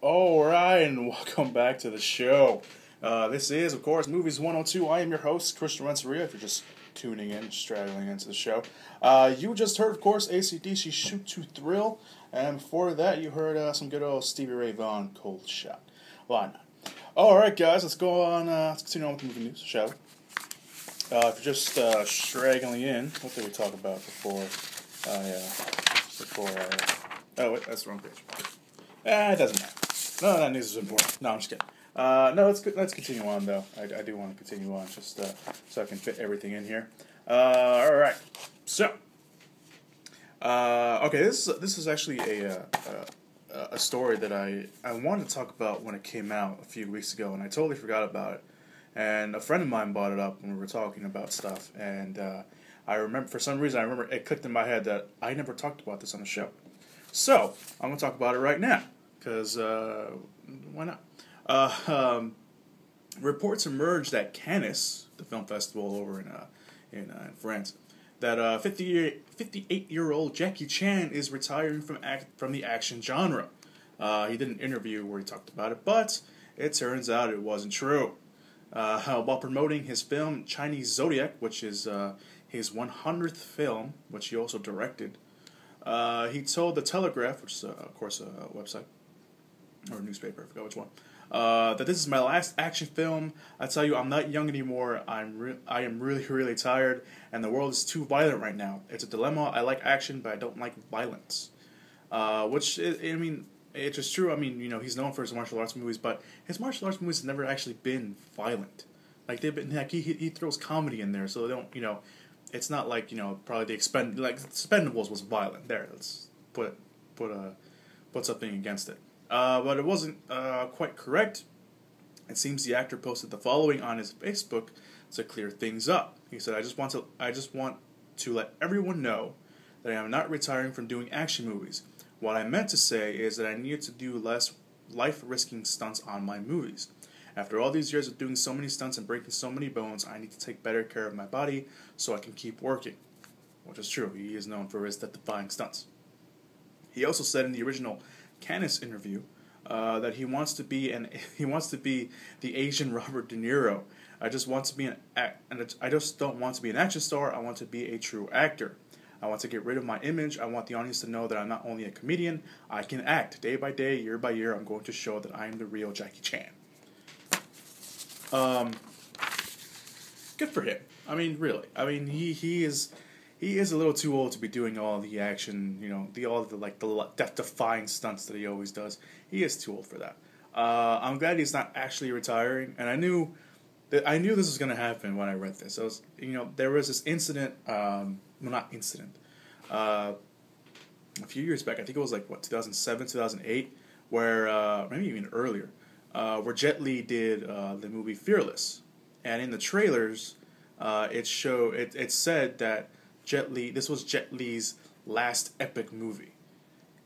Alright, and welcome back to the show. This is, of course, Movies 102. I am your host, Christian Renteria, if you're just tuning in, straggling into the show. You just heard, of course, AC/DC Shoot to Thrill, and before that, you heard some good old Stevie Ray Vaughan, Cold Shot. Why not? Alright, guys, let's go on, let's continue on with the movie news, shall we? If you're just straggling in, what did we talk about before oh, wait, that's the wrong page. It doesn't matter. No, that news is important. No, I'm just kidding. No, let's continue on, though. I do want to continue on, just so I can fit everything in here. Alright. So, okay, this is actually a story that I wanted to talk about when it came out a few weeks ago, and I totally forgot about it. And a friend of mine brought it up when we were talking about stuff, and I remember, for some reason, it clicked in my head that I never talked about this on the show. So, I'm going to talk about it right now, because why not? Reports emerged at Cannes, the film festival over in France, that 58-year-old Jackie Chan is retiring from the action genre. He did an interview where he talked about it, but it turns out it wasn't true. While promoting his film Chinese Zodiac, which is his 100th film, which he also directed, he told The Telegraph, which is, of course, a website, or a newspaper, I forgot which one, that this is my last action film. I tell you, I'm not young anymore. I am really, really tired, and the world is too violent right now. It's a dilemma. I like action, but I don't like violence. Which, I mean, it's just true. I mean, you know, he's known for his martial arts movies, but his martial arts movies have never actually been violent. Like, they've been, like, he throws comedy in there, so they don't, you know, it's not like, you know, probably Expendables was violent. There, let's put something against it. But it wasn't quite correct. It seems the actor posted the following on his Facebook to clear things up. He said, I just want to let everyone know that I am not retiring from doing action movies. What I meant to say is that I needed to do less life-risking stunts on my movies. After all these years of doing so many stunts and breaking so many bones, I need to take better care of my body so I can keep working. Which is true. He is known for his death-defying stunts. He also said in the original Cannes interview that he wants to be the Asian Robert De Niro. I just don't want to be an action star. I want to be a true actor. I want to get rid of my image. I want the audience to know that I'm not only a comedian, I can act. Day by day, year by year, I'm going to show that I am the real Jackie Chan. Good for him. I mean, really. I mean, he is a little too old to be doing all the action, you know, the death-defying stunts that he always does. He is too old for that. I'm glad he's not actually retiring, and I knew this was going to happen when I read this. There was this incident, a few years back, I think it was 2007, 2008, where, maybe even earlier, where Jet Li did the movie Fearless. And in the trailers, it said that this was Jet Li's last epic movie.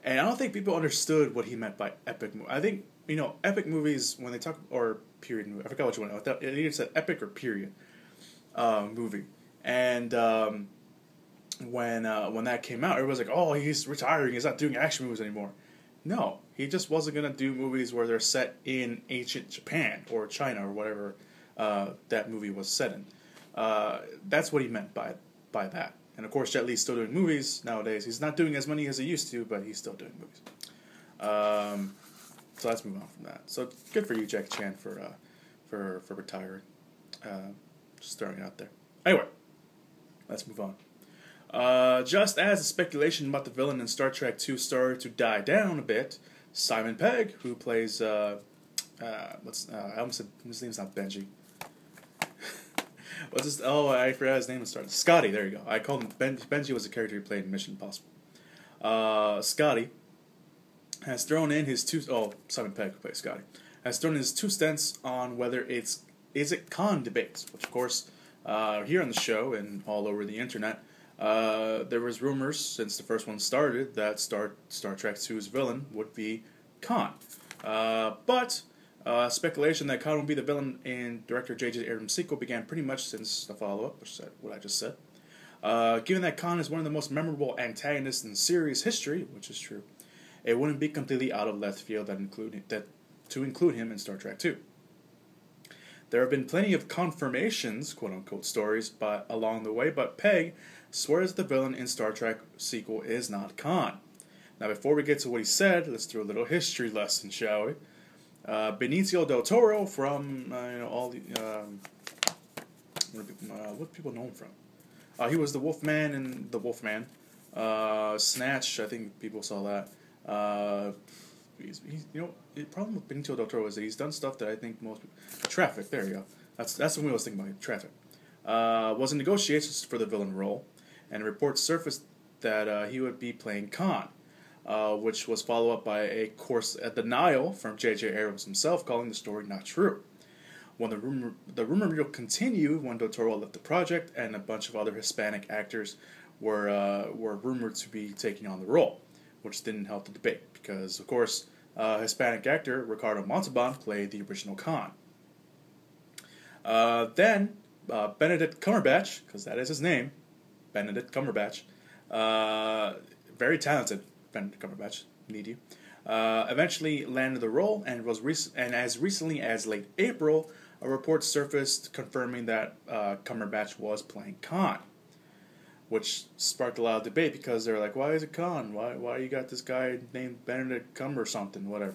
And I don't think people understood what he meant by epic movie. I think, you know, epic movies, when they talk, or period movie, I forgot which one, it either said epic or period movie. And when that came out, everybody was like, oh, he's retiring, he's not doing action movies anymore. No, he just wasn't going to do movies where they're set in ancient Japan or China or whatever that movie was set in. That's what he meant by that. And of course, Jet Li's still doing movies nowadays. He's not doing as many as he used to, but he's still doing movies. So let's move on from that. So good for you, Jackie Chan, for retiring. Just throwing it out there. Anyway, let's move on. Just as the speculation about the villain in Star Trek II started to die down a bit, Simon Pegg, who plays I almost said his name's not Benji. I forgot his name to start. Scotty, there you go. I called him Benji was the character he played in Mission Impossible. Scotty has thrown in his Simon Pegg, who plays Scotty, has thrown in his 2 cents on whether is it Khan debates, which of course, here on the show and all over the internet, there was rumors since the first one started that Star Trek II's villain would be Khan. But speculation that Khan would be the villain in director J.J. Abrams' sequel began pretty much since the follow-up, which is what I just said. Given that Khan is one of the most memorable antagonists in series history, which is true, it wouldn't be completely out of left field to include him in Star Trek 2. There have been plenty of confirmations, quote-unquote, stories along the way, but Pegg swears the villain in Star Trek sequel is not Khan. Now, before we get to what he said, let's do a little history lesson, shall we? Benicio del Toro from, all the, what do people know him from? He was the Wolfman in The Wolfman. Snatch, I think people saw that. He's the problem with Benicio del Toro is that he's done stuff that I think most people... Traffic, there you go. That's what I was thinking about, Traffic. Was in negotiations for the villain role, and reports surfaced that he would be playing Khan, which was followed up by a denial from J.J. Abrams himself, calling the story not true. When the rumor mill continued when Del Toro left the project, and a bunch of other Hispanic actors were rumored to be taking on the role, which didn't help the debate, because, of course, Hispanic actor Ricardo Montalban played the original Khan. Then, Benedict Cumberbatch, because that is his name, Benedict Cumberbatch, very talented Benedict Cumberbatch, need you, eventually landed the role, and as recently as late April, a report surfaced confirming that Cumberbatch was playing Khan, which sparked a lot of debate because they're like, why is it Khan? Why you got this guy named Benedict Cumber or something, whatever.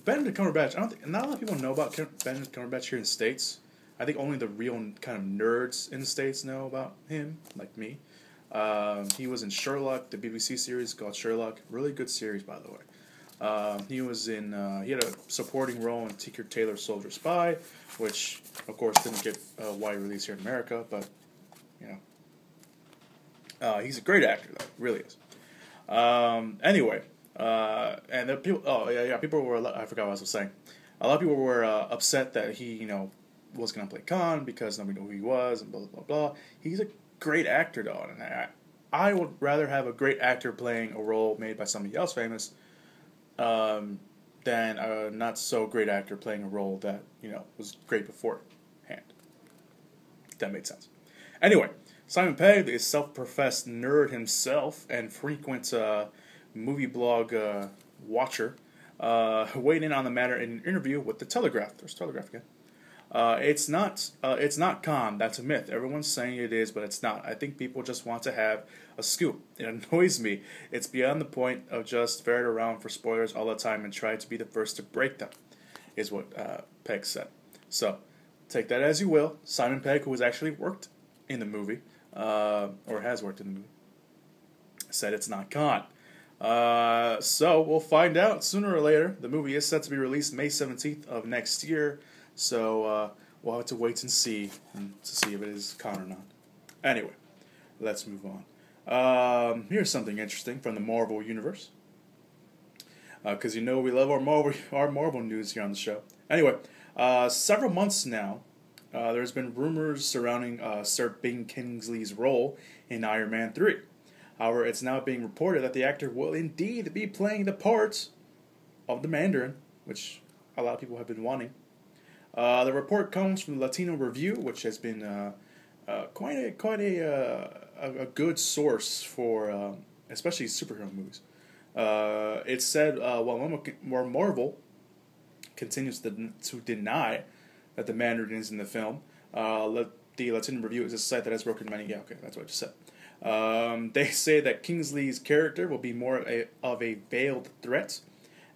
Benedict Cumberbatch, not a lot of people know about Benedict Cumberbatch here in the States. I think only the real kind of nerds in the States know about him, like me. He was in Sherlock, the BBC series called Sherlock. Really good series, by the way. He had a supporting role in Tinker Tailor Soldier Spy, which, of course, didn't get a wide release here in America, but, he's a great actor, though. Really is. Anyway, and the people. Oh yeah. People were. I forgot what I was saying. A lot of people were upset that he, was gonna play Khan because nobody knew who he was and blah blah blah. He's a great actor, though, and I would rather have a great actor playing a role made by somebody else famous, than a not so great actor playing a role that was great beforehand. If that made sense. Anyway. Simon Pegg is self-professed nerd himself and frequent movie blog watcher, weighed in on the matter in an interview with The Telegraph. There's Telegraph again. It's not Khan. That's a myth. Everyone's saying it is, but it's not. I think people just want to have a scoop. It annoys me. It's beyond the point of just ferret around for spoilers all the time and try to be the first to break them, is what Pegg said. So, take that as you will. Simon Pegg, who has actually worked in the movie, or has worked in the movie, said it's not Khan. So we'll find out sooner or later. The movie is set to be released May 17th of next year, so we'll have to wait and see to see if it is Khan or not. Anyway, let's move on. Here's something interesting from the Marvel Universe, because we love our Marvel news here on the show. Anyway, several months now, there's been rumors surrounding Sir Ben Kingsley's role in Iron Man 3. However, it's now being reported that the actor will indeed be playing the part of the Mandarin, which a lot of people have been wanting. The report comes from the Latino Review, which has been quite a good source for especially superhero movies. It said while Marvel continues to deny that the Mandarin is in the film. The Latino Review is a site that has broken many... Yeah, okay, that's what I just said. They say that Kingsley's character will be more of a veiled threat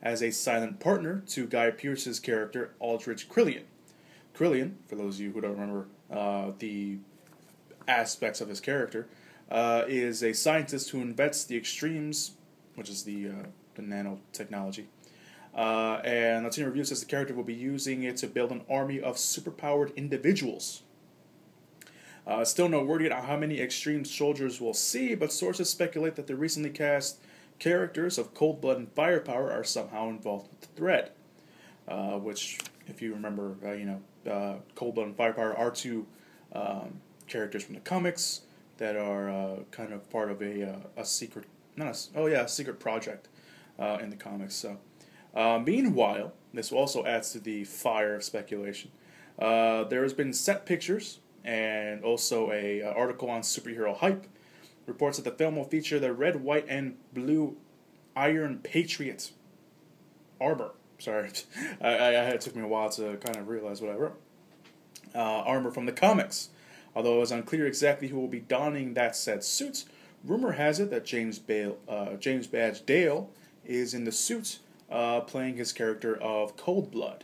as a silent partner to Guy Pearce's character, Aldrich Killian. Killian, for those of you who don't remember the aspects of his character, is a scientist who invents the extremes, which is the nanotechnology. And Latino Review says the character will be using it to build an army of superpowered individuals. Still no word yet on how many extreme soldiers we'll see, but sources speculate that the recently cast characters of Cold Blood and Firepower are somehow involved with the threat. Which, if you remember, Cold Blood and Firepower are two characters from the comics that are kind of part of a secret, secret project in the comics. So. Meanwhile, this also adds to the fire of speculation. There has been set pictures and also a article on superhero hype. Reports that the film will feature the red, white, and blue Iron Patriot armor. Sorry, it took me a while to kind of realize what I wrote. Armor from the comics. Although it is unclear exactly who will be donning that said suit, rumor has it that James Badge Dale is in the suit, playing his character of Coldblood.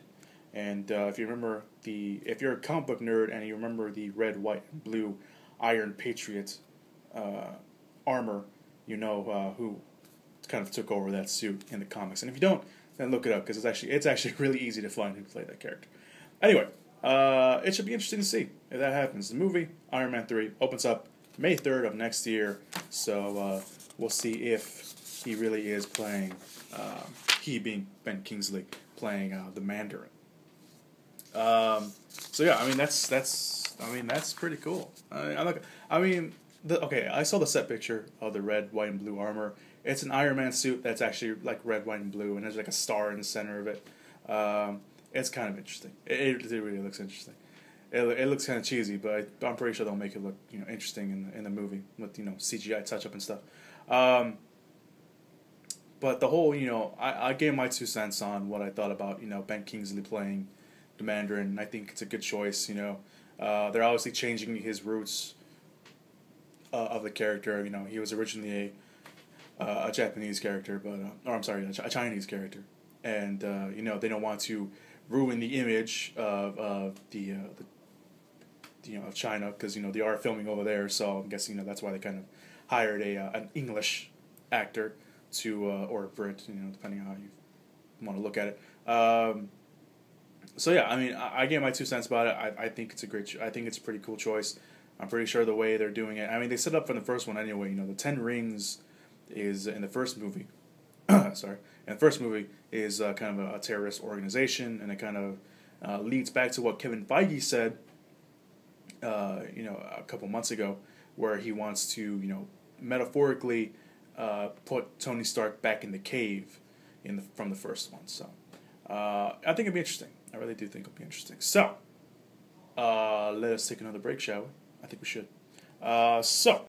And if you remember if you're a comic book nerd and you remember the red, white, and blue Iron Patriot armor, you know who kind of took over that suit in the comics. And if you don't, then look it up, because it's actually really easy to find who played that character. Anyway, it should be interesting to see if that happens. The movie Iron Man 3 opens up May 3rd of next year, so we'll see if he really is playing, he being Ben Kingsley, playing the Mandarin. So yeah, I mean that's pretty cool. I saw the set picture of the red, white, and blue armor. It's an Iron Man suit that's actually like red, white, and blue, and there's like a star in the center of it. It's kind of interesting. It really looks interesting. It looks kind of cheesy, but I'm pretty sure they'll make it look interesting in the movie with CGI touch up and stuff. But the whole I gave my 2 cents on what I thought about Ben Kingsley playing the Mandarin. I think it's a good choice. They're obviously changing his roots of the character. He was originally a Japanese character, but a Chinese character, and they don't want to ruin the image of of China, because they are filming over there. So I'm guessing that's why they kind of hired an English actor to or a Brit, depending on how you want to look at it. So yeah, I mean, I gave my 2 cents about it. I think it's I think it's a pretty cool choice. I'm pretty sure the way they're doing it. I mean, they set up from the first one anyway. The 10 Rings is in the first movie. Sorry, in the first movie is kind of a terrorist organization, and it kind of leads back to what Kevin Feige said, a couple months ago, where he wants to, metaphorically put Tony Stark back in the cave from the first one. So I think it'll be interesting. I really do think it'll be interesting. So let us take another break, shall we? I think we should. So